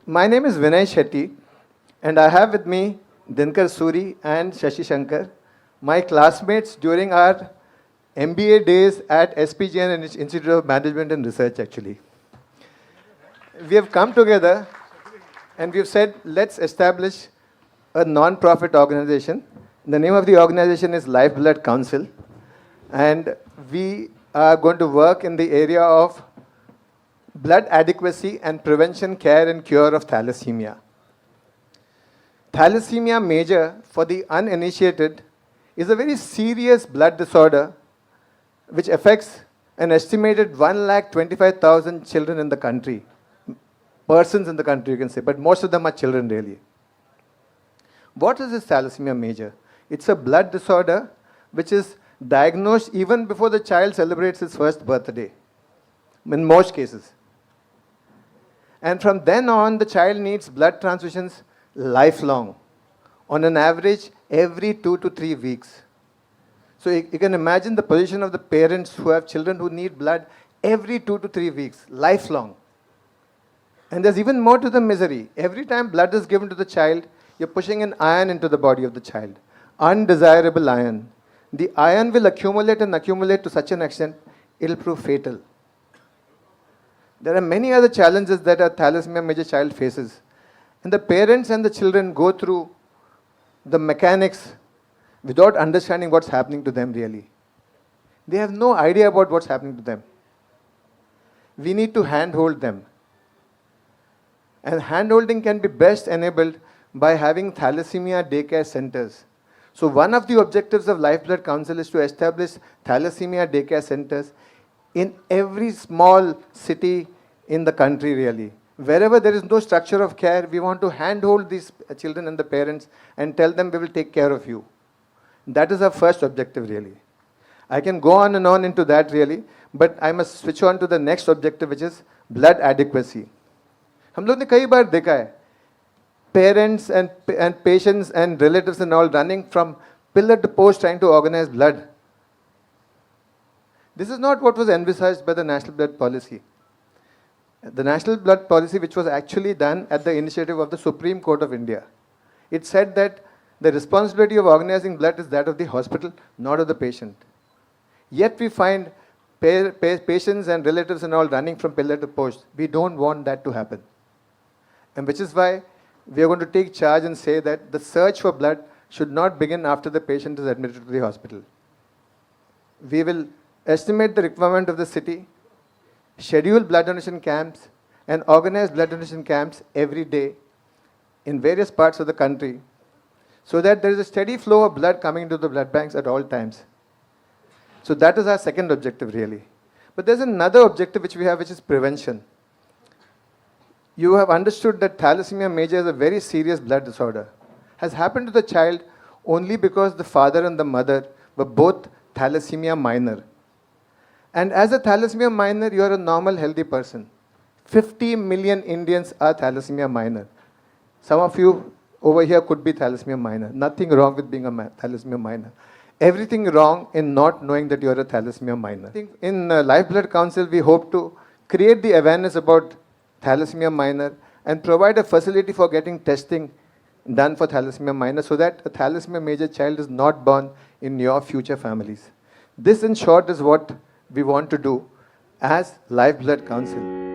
My name is Vinay Shetty, and I have with me Dinkar Suri and Shashi Shankar, my classmates during our MBA days at SPGN Institute of Management and Research, actually. We have come together and we've said, let's establish a non-profit organization. The name of the organization is LifeBloodCouncil, and we are going to work in the area of blood adequacy and prevention, care and cure of thalassemia. Thalassemia major, for the uninitiated, is a very serious blood disorder which affects an estimated 125,000 children in the country. Persons in the country, you can say, but most of them are children, really. What is this thalassemia major? It's a blood disorder which is diagnosed even before the child celebrates his first birthday, in most cases. And from then on, the child needs blood transfusions lifelong, on an average every 2 to 3 weeks. So you can imagine the position of the parents who have children who need blood every 2 to 3 weeks, lifelong. And there's even more to the misery. Every time blood is given to the child, you're pushing an iron into the body of the child. Undesirable iron. The iron will accumulate and accumulate to such an extent, it'll prove fatal. There are many other challenges that a thalassemia major child faces. And the parents and the children go through the mechanics without understanding what's happening to them really. They have no idea about what's happening to them. We need to handhold them. And handholding can be best enabled by having thalassemia daycare centers. So one of the objectives of LifeBloodCouncil is to establish thalassemia daycare centers in every small city in the country really. Wherever there is no structure of care, we want to handhold these children and the parents and tell them we will take care of you. That is our first objective really. I can go on and on into that really, but I must switch on to the next objective, which is blood adequacy. हम लोग ने कई बार देखा है, parents and patients and relatives and all running from pillar to post trying to organize blood. This is not what was envisaged by the National Blood Policy. The National Blood Policy, which was actually done at the initiative of the Supreme Court of India, it said that the responsibility of organizing blood is that of the hospital, not of the patient. Yet we find patients and relatives and all running from pillar to post. We don't want that to happen. And which is why we are going to take charge and say that the search for blood should not begin after the patient is admitted to the hospital. We will estimate the requirement of the city, schedule blood donation camps, and organize blood donation camps every day in various parts of the country so that there is a steady flow of blood coming into the blood banks at all times. So that is our second objective really. But there's another objective which we have, which is prevention. You have understood that thalassemia major is a very serious blood disorder. Has happened to the child only because the father and the mother were both thalassemia minor. And as a thalassemia minor, you are a normal, healthy person. 50 million Indians are thalassemia minor. Some of you over here could be thalassemia minor. Nothing wrong with being a thalassemia minor. Everything wrong in not knowing that you are a thalassemia minor. I think in LifeBloodCouncil, we hope to create the awareness about thalassemia minor and provide a facility for getting testing done for thalassemia minor so that a thalassemia major child is not born in your future families. This in short is what we want to do as LifeBloodCouncil.